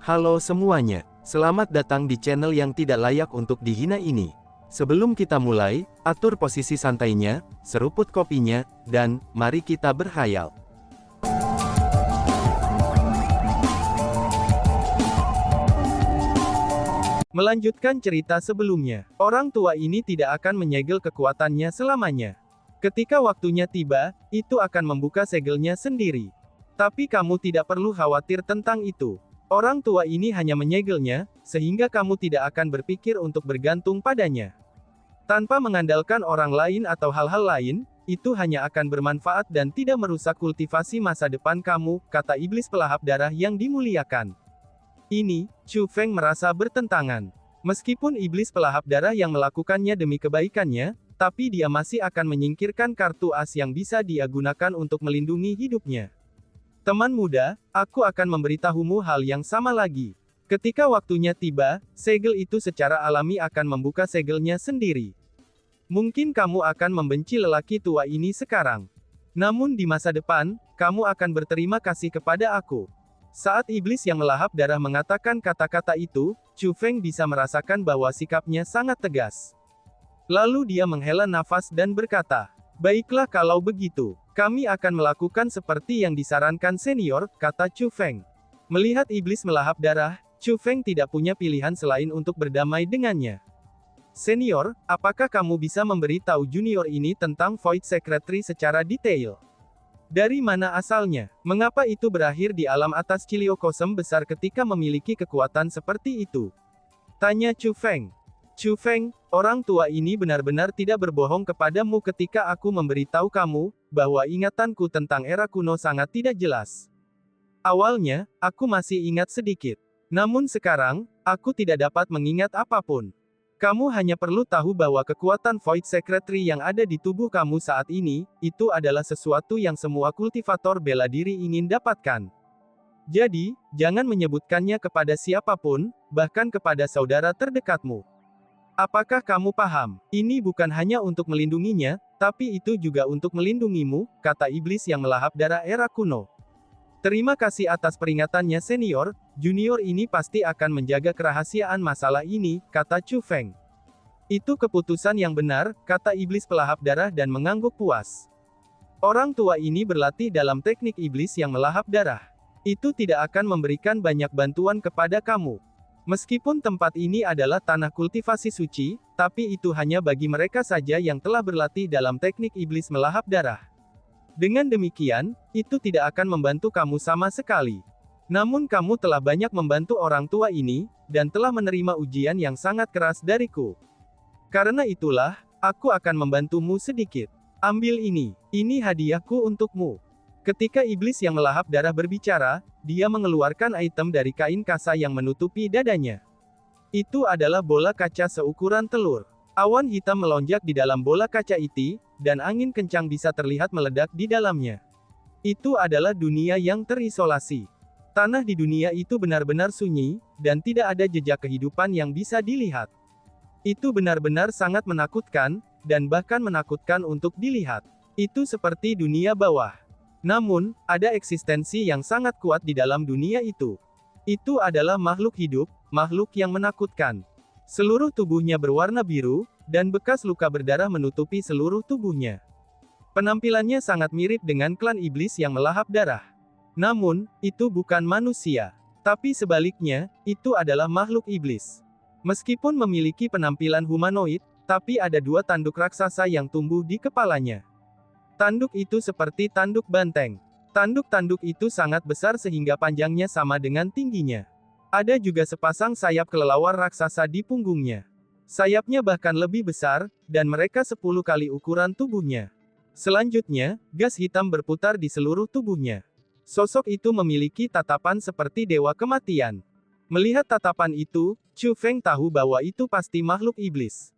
Halo semuanya, selamat datang di channel yang tidak layak untuk dihina ini. Sebelum kita mulai, atur posisi santainya, seruput kopinya, dan mari kita berhayal. Melanjutkan cerita sebelumnya, orang tua ini tidak akan menyegel kekuatannya selamanya. Ketika waktunya tiba, itu akan membuka segelnya sendiri. Tapi kamu tidak perlu khawatir tentang itu. Orang tua ini hanya menyegelnya, sehingga kamu tidak akan berpikir untuk bergantung padanya. Tanpa mengandalkan orang lain atau hal-hal lain, itu hanya akan bermanfaat dan tidak merusak kultivasi masa depan kamu, kata iblis pelahap darah yang dimuliakan. Ini, Chu Feng merasa bertentangan. Meskipun iblis pelahap darah yang melakukannya demi kebaikannya, tapi dia masih akan menyingkirkan kartu as yang bisa dia gunakan untuk melindungi hidupnya. Teman muda, aku akan memberitahumu hal yang sama lagi. Ketika waktunya tiba, segel itu secara alami akan membuka segelnya sendiri. Mungkin kamu akan membenci lelaki tua ini sekarang. Namun di masa depan, kamu akan berterima kasih kepada aku. Saat iblis yang melahap darah mengatakan kata-kata itu, Chu Feng bisa merasakan bahwa sikapnya sangat tegas. Lalu dia menghela nafas dan berkata, "Baiklah kalau begitu. Kami akan melakukan seperti yang disarankan senior," kata Chu Feng. Melihat iblis melahap darah, Chu Feng tidak punya pilihan selain untuk berdamai dengannya. "Senior, apakah kamu bisa memberitahu junior ini tentang Void Secretary secara detail? Dari mana asalnya? Mengapa itu berakhir di alam atas Ciliokosem besar ketika memiliki kekuatan seperti itu?" tanya Chu Feng. "Chu Feng, orang tua ini benar-benar tidak berbohong kepadamu ketika aku memberitahu kamu, bahwa ingatanku tentang era kuno sangat tidak jelas. Awalnya, aku masih ingat sedikit. Namun sekarang, aku tidak dapat mengingat apapun. Kamu hanya perlu tahu bahwa kekuatan Void Secretary yang ada di tubuh kamu saat ini, itu adalah sesuatu yang semua kultivator bela diri ingin dapatkan. Jadi, jangan menyebutkannya kepada siapapun, bahkan kepada saudara terdekatmu. Apakah kamu paham? Ini bukan hanya untuk melindunginya, tapi itu juga untuk melindungimu," kata iblis yang melahap darah era kuno. "Terima kasih atas peringatannya senior, junior ini pasti akan menjaga kerahasiaan masalah ini," kata Chu Feng. "Itu keputusan yang benar," kata iblis pelahap darah dan mengangguk puas. Orang tua ini berlatih dalam teknik iblis yang melahap darah. Itu tidak akan memberikan banyak bantuan kepada kamu. Meskipun tempat ini adalah tanah kultivasi suci, tapi itu hanya bagi mereka saja yang telah berlatih dalam teknik iblis melahap darah. Dengan demikian, itu tidak akan membantu kamu sama sekali. Namun kamu telah banyak membantu orang tua ini, dan telah menerima ujian yang sangat keras dariku. Karena itulah, aku akan membantumu sedikit. Ambil ini hadiahku untukmu." Ketika iblis yang melahap darah berbicara, dia mengeluarkan item dari kain kasa yang menutupi dadanya. Itu adalah bola kaca seukuran telur. Awan hitam melonjak di dalam bola kaca itu, dan angin kencang bisa terlihat meledak di dalamnya. Itu adalah dunia yang terisolasi. Tanah di dunia itu benar-benar sunyi, dan tidak ada jejak kehidupan yang bisa dilihat. Itu benar-benar sangat menakutkan, dan bahkan menakutkan untuk dilihat. Itu seperti dunia bawah. Namun, ada eksistensi yang sangat kuat di dalam dunia itu. Itu adalah makhluk hidup, makhluk yang menakutkan. Seluruh tubuhnya berwarna biru, dan bekas luka berdarah menutupi seluruh tubuhnya. Penampilannya sangat mirip dengan klan iblis yang melahap darah. Namun, itu bukan manusia. Tapi sebaliknya, itu adalah makhluk iblis. Meskipun memiliki penampilan humanoid, tapi ada dua tanduk raksasa yang tumbuh di kepalanya. Tanduk itu seperti tanduk banteng. Tanduk-tanduk itu sangat besar sehingga panjangnya sama dengan tingginya. Ada juga sepasang sayap kelelawar raksasa di punggungnya. Sayapnya bahkan lebih besar, dan mereka 10 kali ukuran tubuhnya. Selanjutnya, gas hitam berputar di seluruh tubuhnya. Sosok itu memiliki tatapan seperti dewa kematian. Melihat tatapan itu, Chu Feng tahu bahwa itu pasti makhluk iblis.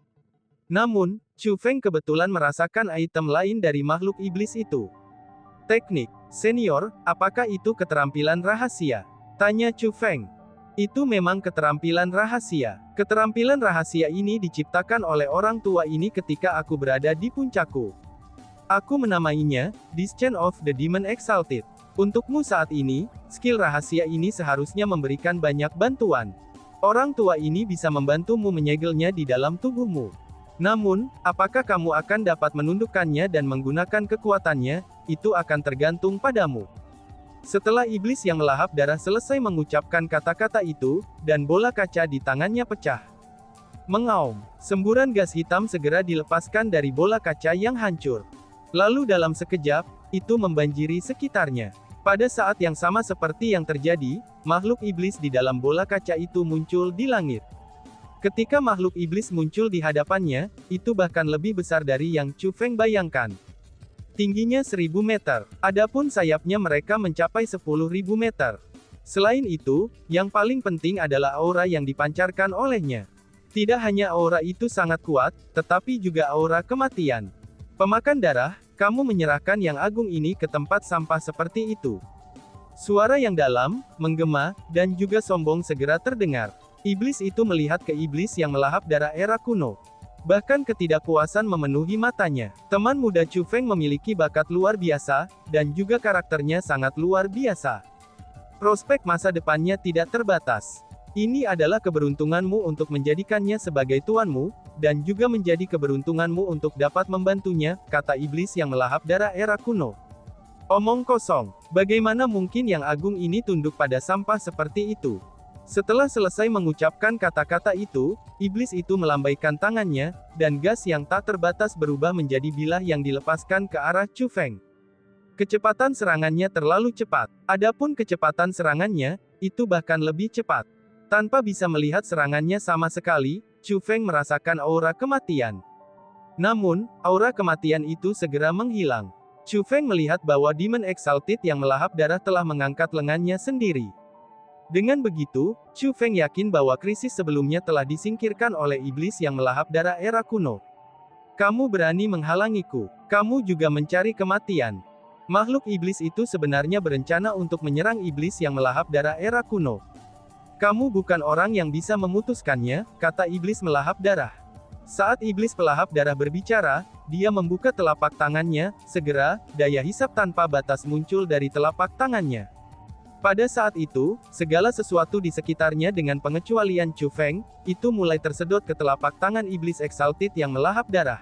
Namun, Chu Feng kebetulan merasakan item lain dari makhluk iblis itu. "Teknik, senior, apakah itu keterampilan rahasia?" tanya Chu Feng. "Itu memang keterampilan rahasia. Keterampilan rahasia ini diciptakan oleh orang tua ini ketika aku berada di puncakku. Aku menamainya, Descent of the Demon Exalted. Untukmu saat ini, skill rahasia ini seharusnya memberikan banyak bantuan. Orang tua ini bisa membantumu menyegelnya di dalam tubuhmu. Namun, apakah kamu akan dapat menundukkannya dan menggunakan kekuatannya, itu akan tergantung padamu. Setelah iblis yang melahap darah selesai mengucapkan kata-kata itu, dan bola kaca di tangannya pecah. Mengaum, semburan gas hitam segera dilepaskan dari bola kaca yang hancur. Lalu dalam sekejap, itu membanjiri sekitarnya. Pada saat yang sama seperti yang terjadi, makhluk iblis di dalam bola kaca itu muncul di langit. Ketika makhluk iblis muncul di hadapannya, itu bahkan lebih besar dari yang Chu Feng bayangkan. Tingginya 1000 meter, adapun sayapnya mereka mencapai 10.000 meter. Selain itu, yang paling penting adalah aura yang dipancarkan olehnya. Tidak hanya aura itu sangat kuat, tetapi juga aura kematian. Pemakan darah, kamu menyerahkan yang agung ini ke tempat sampah seperti itu. Suara yang dalam, menggema, dan juga sombong segera terdengar. Iblis itu melihat ke iblis yang melahap darah era kuno. Bahkan ketidakpuasan memenuhi matanya. Teman muda Chu Feng memiliki bakat luar biasa, dan juga karakternya sangat luar biasa. Prospek masa depannya tidak terbatas. Ini adalah keberuntunganmu untuk menjadikannya sebagai tuanmu, dan juga menjadi keberuntunganmu untuk dapat membantunya, kata iblis yang melahap darah era kuno. Omong kosong, bagaimana mungkin yang agung ini tunduk pada sampah seperti itu? Setelah selesai mengucapkan kata-kata itu, iblis itu melambaikan tangannya, dan gas yang tak terbatas berubah menjadi bilah yang dilepaskan ke arah Chu Feng. Kecepatan serangannya terlalu cepat. Adapun kecepatan serangannya, itu bahkan lebih cepat. Tanpa bisa melihat serangannya sama sekali, Chu Feng merasakan aura kematian. Namun, aura kematian itu segera menghilang. Chu Feng melihat bahwa Demon Exalted yang melahap darah telah mengangkat lengannya sendiri. Dengan begitu, Chu Feng yakin bahwa krisis sebelumnya telah disingkirkan oleh iblis yang melahap darah era kuno. Kamu berani menghalangiku. Kamu juga mencari kematian. Makhluk iblis itu sebenarnya berencana untuk menyerang iblis yang melahap darah era kuno. Kamu bukan orang yang bisa memutuskannya, kata iblis melahap darah. Saat iblis pelahap darah berbicara, dia membuka telapak tangannya, segera, daya hisap tanpa batas muncul dari telapak tangannya. Pada saat itu, segala sesuatu di sekitarnya dengan pengecualian Chu Feng, itu mulai tersedot ke telapak tangan iblis Exalted yang melahap darah.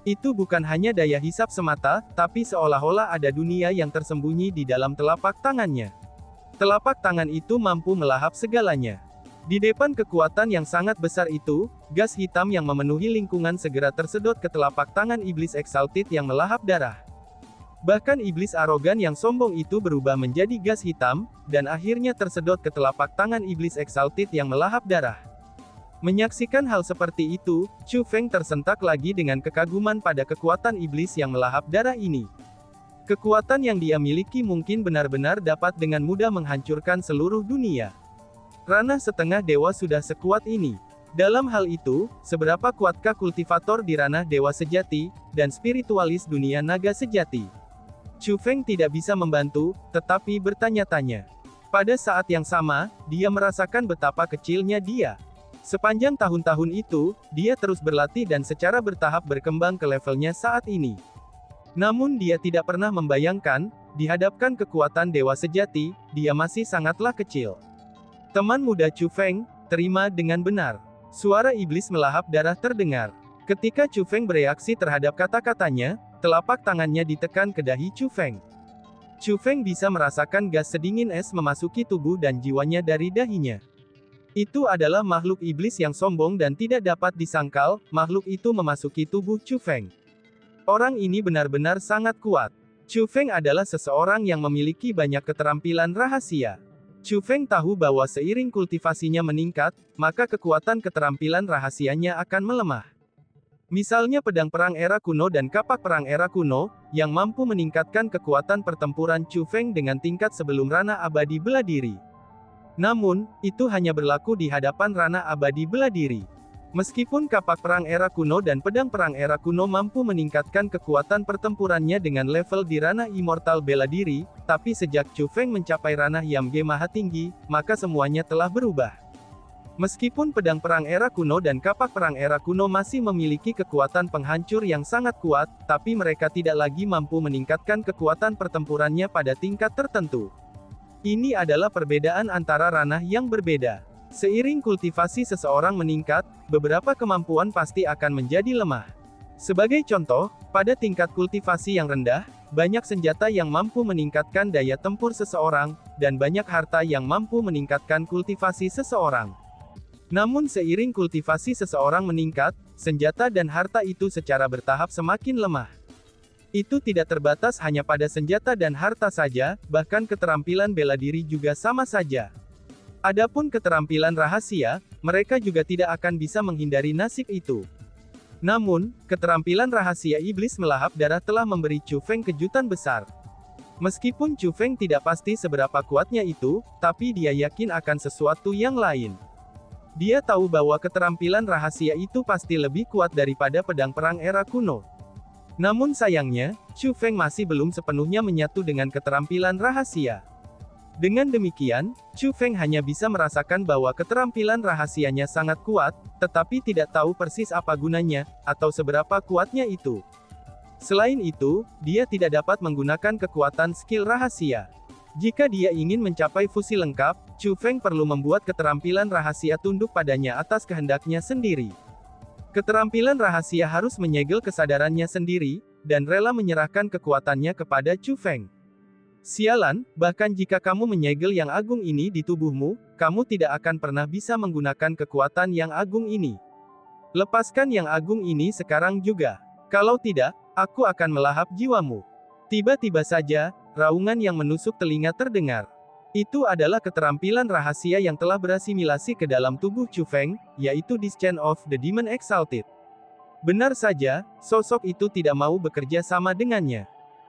Itu bukan hanya daya hisap semata, tapi seolah-olah ada dunia yang tersembunyi di dalam telapak tangannya. Telapak tangan itu mampu melahap segalanya. Di depan kekuatan yang sangat besar itu, gas hitam yang memenuhi lingkungan segera tersedot ke telapak tangan iblis Exalted yang melahap darah. Bahkan iblis arogan yang sombong itu berubah menjadi gas hitam, dan akhirnya tersedot ke telapak tangan iblis Exalted yang melahap darah. Menyaksikan hal seperti itu, Chu Feng tersentak lagi dengan kekaguman pada kekuatan iblis yang melahap darah ini. Kekuatan yang dia miliki mungkin benar-benar dapat dengan mudah menghancurkan seluruh dunia. Ranah setengah dewa sudah sekuat ini. Dalam hal itu, seberapa kuatkah kultivator di ranah dewa sejati, dan spiritualis dunia naga sejati? Chu Feng tidak bisa membantu, tetapi bertanya-tanya. Pada saat yang sama, dia merasakan betapa kecilnya dia. Sepanjang tahun-tahun itu, dia terus berlatih dan secara bertahap berkembang ke levelnya saat ini. Namun dia tidak pernah membayangkan, dihadapkan kekuatan dewa sejati, dia masih sangatlah kecil. Teman muda Chu Feng, terima dengan benar. Suara iblis melahap darah terdengar. Ketika Chu Feng bereaksi terhadap kata-katanya, telapak tangannya ditekan ke dahi Chu Feng. Chu Feng bisa merasakan gas sedingin es memasuki tubuh dan jiwanya dari dahinya. Itu adalah makhluk iblis yang sombong dan tidak dapat disangkal, makhluk itu memasuki tubuh Chu Feng. Orang ini benar-benar sangat kuat. Chu Feng adalah seseorang yang memiliki banyak keterampilan rahasia. Chu Feng tahu bahwa seiring kultivasinya meningkat, maka kekuatan keterampilan rahasianya akan melemah. Misalnya pedang perang era kuno dan kapak perang era kuno, yang mampu meningkatkan kekuatan pertempuran Chu Feng dengan tingkat sebelum ranah abadi bela diri. Namun, itu hanya berlaku di hadapan ranah abadi bela diri. Meskipun kapak perang era kuno dan pedang perang era kuno mampu meningkatkan kekuatan pertempurannya dengan level di ranah immortal bela diri, tapi sejak Chu Feng mencapai ranah Yamge Maha Tinggi, maka semuanya telah berubah. Meskipun pedang perang era kuno dan kapak perang era kuno masih memiliki kekuatan penghancur yang sangat kuat, tapi mereka tidak lagi mampu meningkatkan kekuatan pertempurannya pada tingkat tertentu. Ini adalah perbedaan antara ranah yang berbeda. Seiring kultivasi seseorang meningkat, beberapa kemampuan pasti akan menjadi lemah. Sebagai contoh, pada tingkat kultivasi yang rendah, banyak senjata yang mampu meningkatkan daya tempur seseorang, dan banyak harta yang mampu meningkatkan kultivasi seseorang. Namun seiring kultivasi seseorang meningkat, senjata dan harta itu secara bertahap semakin lemah. Itu tidak terbatas hanya pada senjata dan harta saja, bahkan keterampilan bela diri juga sama saja. Adapun keterampilan rahasia, mereka juga tidak akan bisa menghindari nasib itu. Namun, keterampilan rahasia iblis melahap darah telah memberi Chu Feng kejutan besar. Meskipun Chu Feng tidak pasti seberapa kuatnya itu, tapi dia yakin akan sesuatu yang lain. Dia tahu bahwa keterampilan rahasia itu pasti lebih kuat daripada pedang perang era kuno. Namun sayangnya, Chu Feng masih belum sepenuhnya menyatu dengan keterampilan rahasia. Dengan demikian, Chu Feng hanya bisa merasakan bahwa keterampilan rahasianya sangat kuat, tetapi tidak tahu persis apa gunanya, atau seberapa kuatnya itu. Selain itu, dia tidak dapat menggunakan kekuatan skill rahasia. Jika dia ingin mencapai fusi lengkap, Chu Feng perlu membuat keterampilan rahasia tunduk padanya atas kehendaknya sendiri. Keterampilan rahasia harus menyegel kesadarannya sendiri, dan rela menyerahkan kekuatannya kepada Chu Feng. Sialan, bahkan jika kamu menyegel yang agung ini di tubuhmu, kamu tidak akan pernah bisa menggunakan kekuatan yang agung ini. Lepaskan yang agung ini sekarang juga. Kalau tidak, aku akan melahap jiwamu. Tiba-tiba saja, raungan yang menusuk telinga terdengar. Itu adalah keterampilan rahasia yang telah berasimilasi ke dalam tubuh Chu Feng, yaitu Descent of the Demon Exalted. Benar saja, sosok itu tidak mau bekerja sama dengannya.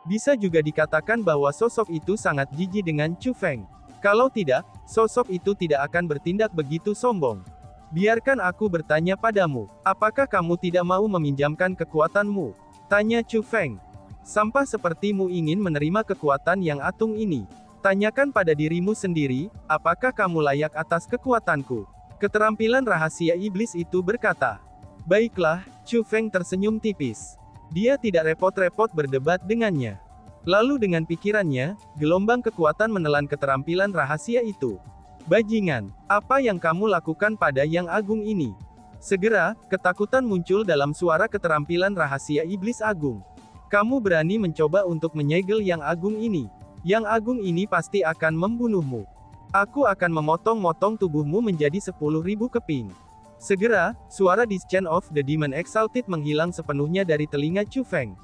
Bisa juga dikatakan bahwa sosok itu sangat jijik dengan Chu Feng. Kalau tidak, sosok itu tidak akan bertindak begitu sombong. Biarkan aku bertanya padamu, apakah kamu tidak mau meminjamkan kekuatanmu? Tanya Chu Feng. Sampah sepertimu ingin menerima kekuatan yang atung ini. Tanyakan pada dirimu sendiri, apakah kamu layak atas kekuatanku? Keterampilan rahasia iblis itu berkata. Baiklah, Chu Feng tersenyum tipis. Dia tidak repot-repot berdebat dengannya. Lalu dengan pikirannya, gelombang kekuatan menelan keterampilan rahasia itu. Bajingan, apa yang kamu lakukan pada yang agung ini? Segera, ketakutan muncul dalam suara keterampilan rahasia iblis agung. Kamu berani mencoba untuk menyegel yang agung ini. Yang agung ini pasti akan membunuhmu. Aku akan memotong-motong tubuhmu menjadi 10.000 keping. Segera, suara Descent of the Demon Exalted menghilang sepenuhnya dari telinga Chu Feng.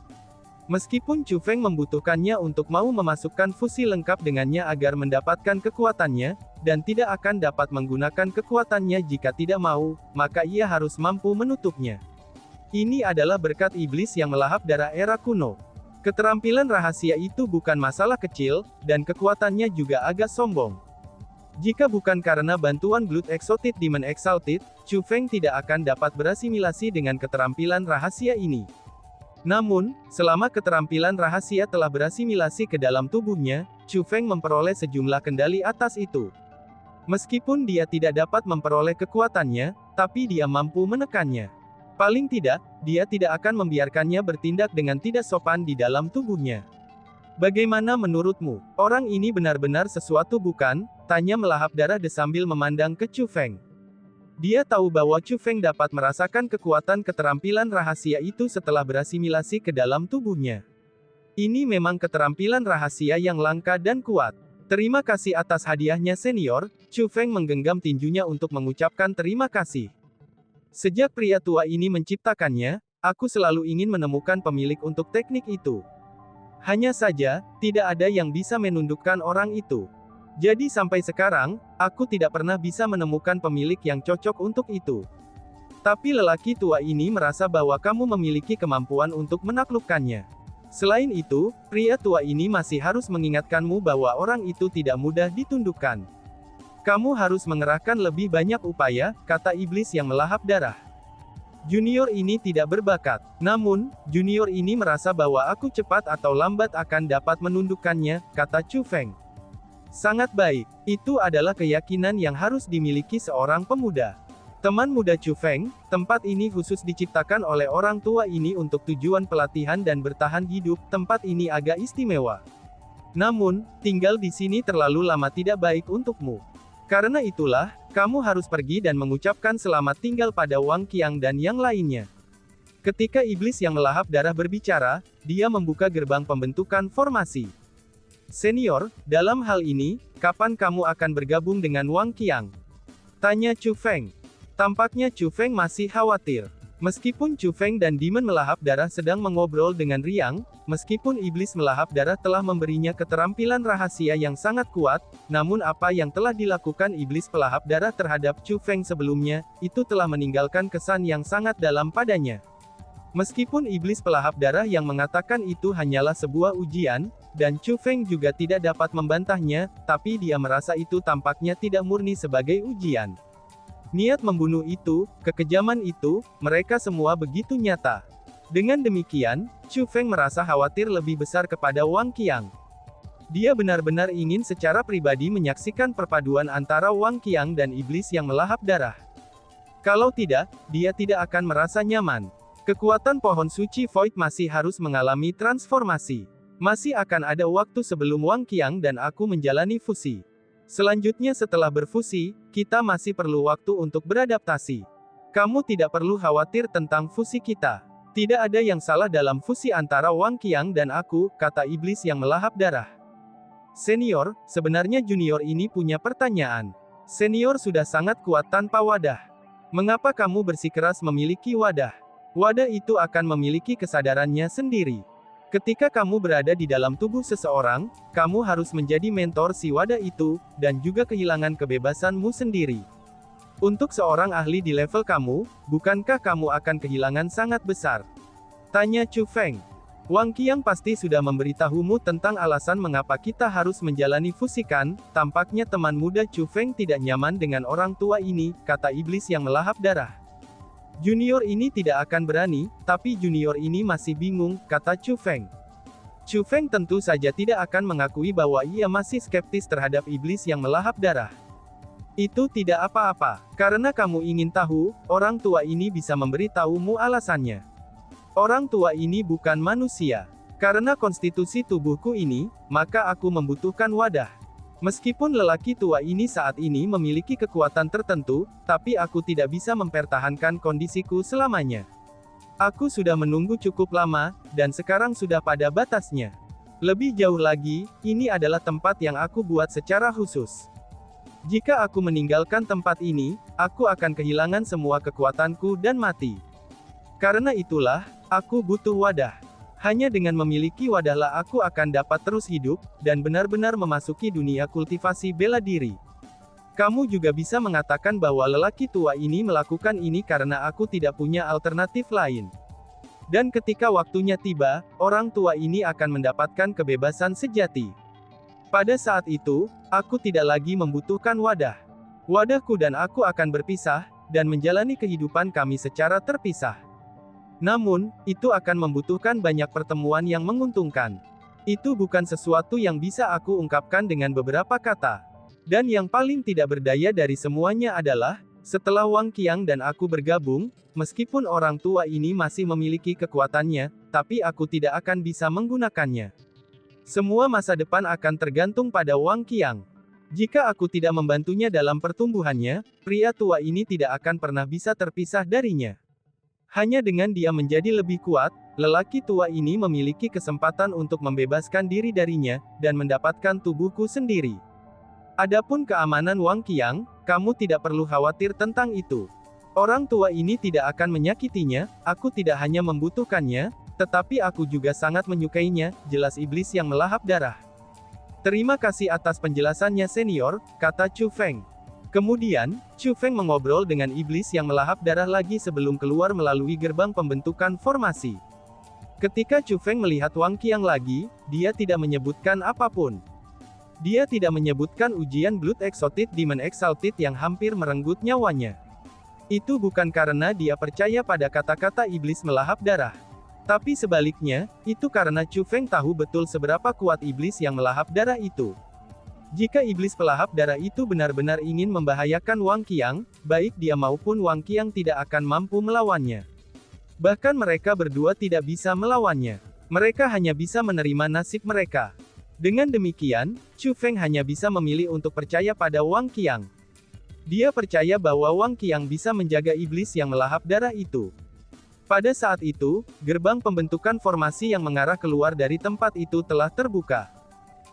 Meskipun Chu Feng membutuhkannya untuk mau memasukkan fusi lengkap dengannya agar mendapatkan kekuatannya, dan tidak akan dapat menggunakan kekuatannya jika tidak mau, maka ia harus mampu menutupnya. Ini adalah berkat iblis yang melahap darah era kuno. Keterampilan rahasia itu bukan masalah kecil, dan kekuatannya juga agak sombong. Jika bukan karena bantuan Blood Exalted Demon Exalted, Chu Feng tidak akan dapat berasimilasi dengan keterampilan rahasia ini. Namun, selama keterampilan rahasia telah berasimilasi ke dalam tubuhnya, Chu Feng memperoleh sejumlah kendali atas itu. Meskipun dia tidak dapat memperoleh kekuatannya, tapi dia mampu menekannya. Paling tidak, dia tidak akan membiarkannya bertindak dengan tidak sopan di dalam tubuhnya. Bagaimana menurutmu? Orang ini benar-benar sesuatu bukan? Tanya melahap darah sambil memandang ke Chu Feng. Dia tahu bahwa Chu Feng dapat merasakan kekuatan keterampilan rahasia itu setelah berasimilasi ke dalam tubuhnya. Ini memang keterampilan rahasia yang langka dan kuat. Terima kasih atas hadiahnya senior, Chu Feng menggenggam tinjunya untuk mengucapkan terima kasih. Sejak pria tua ini menciptakannya, aku selalu ingin menemukan pemilik untuk teknik itu. Hanya saja, tidak ada yang bisa menundukkan orang itu. Jadi sampai sekarang, aku tidak pernah bisa menemukan pemilik yang cocok untuk itu. Tapi lelaki tua ini merasa bahwa kamu memiliki kemampuan untuk menaklukkannya. Selain itu, pria tua ini masih harus mengingatkanmu bahwa orang itu tidak mudah ditundukkan. Kamu harus mengerahkan lebih banyak upaya, kata iblis yang melahap darah. Junior ini tidak berbakat. Namun, junior ini merasa bahwa aku cepat atau lambat akan dapat menundukkannya, kata Chu Feng. Sangat baik. Itu adalah keyakinan yang harus dimiliki seorang pemuda. Teman muda Chu Feng, tempat ini khusus diciptakan oleh orang tua ini untuk tujuan pelatihan dan bertahan hidup. Tempat ini agak istimewa. Namun, tinggal di sini terlalu lama tidak baik untukmu. Karena itulah, kamu harus pergi dan mengucapkan selamat tinggal pada Wang Qiang dan yang lainnya. Ketika iblis yang melahap darah berbicara, dia membuka gerbang pembentukan formasi. Senior, dalam hal ini, kapan kamu akan bergabung dengan Wang Qiang? Tanya Chu Feng. Tampaknya Chu Feng masih khawatir. Meskipun Chu Feng dan Demon melahap darah sedang mengobrol dengan riang, meskipun iblis melahap darah telah memberinya keterampilan rahasia yang sangat kuat, namun apa yang telah dilakukan iblis pelahap darah terhadap Chu Feng sebelumnya, itu telah meninggalkan kesan yang sangat dalam padanya. Meskipun iblis pelahap darah yang mengatakan itu hanyalah sebuah ujian, dan Chu Feng juga tidak dapat membantahnya, tapi dia merasa itu tampaknya tidak murni sebagai ujian. Niat membunuh itu, kekejaman itu, mereka semua begitu nyata. Dengan demikian, Chu Feng merasa khawatir lebih besar kepada Wang Qiang. Dia benar-benar ingin secara pribadi menyaksikan perpaduan antara Wang Qiang dan iblis yang melahap darah. Kalau tidak, dia tidak akan merasa nyaman. Kekuatan pohon suci Void masih harus mengalami transformasi. Masih akan ada waktu sebelum Wang Qiang dan aku menjalani fusi. Selanjutnya setelah berfusi, kita masih perlu waktu untuk beradaptasi. Kamu tidak perlu khawatir tentang fusi kita. Tidak ada yang salah dalam fusi antara Wang Qiang dan aku, kata iblis yang melahap darah. Senior, sebenarnya junior ini punya pertanyaan. Senior sudah sangat kuat tanpa wadah. Mengapa kamu bersikeras memiliki wadah? Wadah itu akan memiliki kesadarannya sendiri. Ketika kamu berada di dalam tubuh seseorang, kamu harus menjadi mentor si wadah itu, dan juga kehilangan kebebasanmu sendiri. Untuk seorang ahli di level kamu, bukankah kamu akan kehilangan sangat besar? Tanya Chu Feng. Wang Qiang pasti sudah memberitahumu tentang alasan mengapa kita harus menjalani fusikan. Tampaknya teman muda Chu Feng tidak nyaman dengan orang tua ini, kata iblis yang melahap darah. Junior ini tidak akan berani, tapi junior ini masih bingung, kata Chu Feng. Chu Feng tentu saja tidak akan mengakui bahwa ia masih skeptis terhadap iblis yang melahap darah. Itu tidak apa-apa, karena kamu ingin tahu, orang tua ini bisa memberitahumu alasannya. Orang tua ini bukan manusia. Karena konstitusi tubuhku ini, maka aku membutuhkan wadah. Meskipun lelaki tua ini saat ini memiliki kekuatan tertentu, tapi aku tidak bisa mempertahankan kondisiku selamanya. Aku sudah menunggu cukup lama, dan sekarang sudah pada batasnya. Lebih jauh lagi, ini adalah tempat yang aku buat secara khusus. Jika aku meninggalkan tempat ini, aku akan kehilangan semua kekuatanku dan mati. Karena itulah, aku butuh wadah. Hanya dengan memiliki wadahlah aku akan dapat terus hidup, dan benar-benar memasuki dunia kultivasi bela diri. Kamu juga bisa mengatakan bahwa lelaki tua ini melakukan ini karena aku tidak punya alternatif lain. Dan ketika waktunya tiba, orang tua ini akan mendapatkan kebebasan sejati. Pada saat itu, aku tidak lagi membutuhkan wadah. Wadahku dan aku akan berpisah, dan menjalani kehidupan kami secara terpisah. Namun, itu akan membutuhkan banyak pertemuan yang menguntungkan. Itu bukan sesuatu yang bisa aku ungkapkan dengan beberapa kata. Dan yang paling tidak berdaya dari semuanya adalah, setelah Wang Qiang dan aku bergabung, meskipun orang tua ini masih memiliki kekuatannya, tapi aku tidak akan bisa menggunakannya. Semua masa depan akan tergantung pada Wang Qiang. Jika aku tidak membantunya dalam pertumbuhannya, pria tua ini tidak akan pernah bisa terpisah darinya. Hanya dengan dia menjadi lebih kuat, lelaki tua ini memiliki kesempatan untuk membebaskan diri darinya, dan mendapatkan tubuhku sendiri. Adapun keamanan Wang Qiang, kamu tidak perlu khawatir tentang itu. Orang tua ini tidak akan menyakitinya, aku tidak hanya membutuhkannya, tetapi aku juga sangat menyukainya, jelas iblis yang melahap darah. Terima kasih atas penjelasannya senior, kata Chu Feng. Kemudian, Chu Feng mengobrol dengan iblis yang melahap darah lagi sebelum keluar melalui gerbang pembentukan formasi. Ketika Chu Feng melihat Wang Qiang lagi, dia tidak menyebutkan apapun. Dia tidak menyebutkan ujian Blood Exalted Demon Exalted yang hampir merenggut nyawanya. Itu bukan karena dia percaya pada kata-kata iblis melahap darah. Tapi sebaliknya, itu karena Chu Feng tahu betul seberapa kuat iblis yang melahap darah itu. Jika iblis pelahap darah itu benar-benar ingin membahayakan Wang Qiang, baik dia maupun Wang Qiang tidak akan mampu melawannya. Bahkan mereka berdua tidak bisa melawannya. Mereka hanya bisa menerima nasib mereka. Dengan demikian, Chu Feng hanya bisa memilih untuk percaya pada Wang Qiang. Dia percaya bahwa Wang Qiang bisa menjaga iblis yang melahap darah itu. Pada saat itu, gerbang pembentukan formasi yang mengarah keluar dari tempat itu telah terbuka.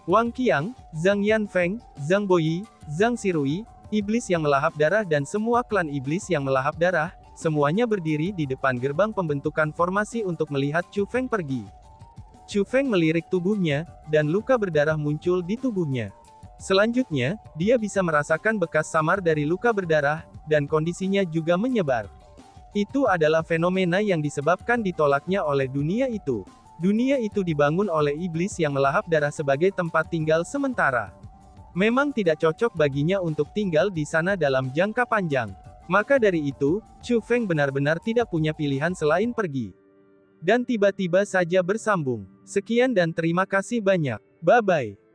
Wang Qiang, Zhang Yanfeng, Zhang Boyi, Zhang Xirui, iblis yang melahap darah dan semua klan iblis yang melahap darah, semuanya berdiri di depan gerbang pembentukan formasi untuk melihat Chu Feng pergi. Chu Feng melirik tubuhnya, dan luka berdarah muncul di tubuhnya. Selanjutnya, dia bisa merasakan bekas samar dari luka berdarah, dan kondisinya juga menyebar. Itu adalah fenomena yang disebabkan ditolaknya oleh dunia itu. Dunia itu dibangun oleh iblis yang melahap darah sebagai tempat tinggal sementara. Memang tidak cocok baginya untuk tinggal di sana dalam jangka panjang. Maka dari itu, Chu Feng benar-benar tidak punya pilihan selain pergi. Dan tiba-tiba saja bersambung. Sekian dan terima kasih banyak. Bye-bye.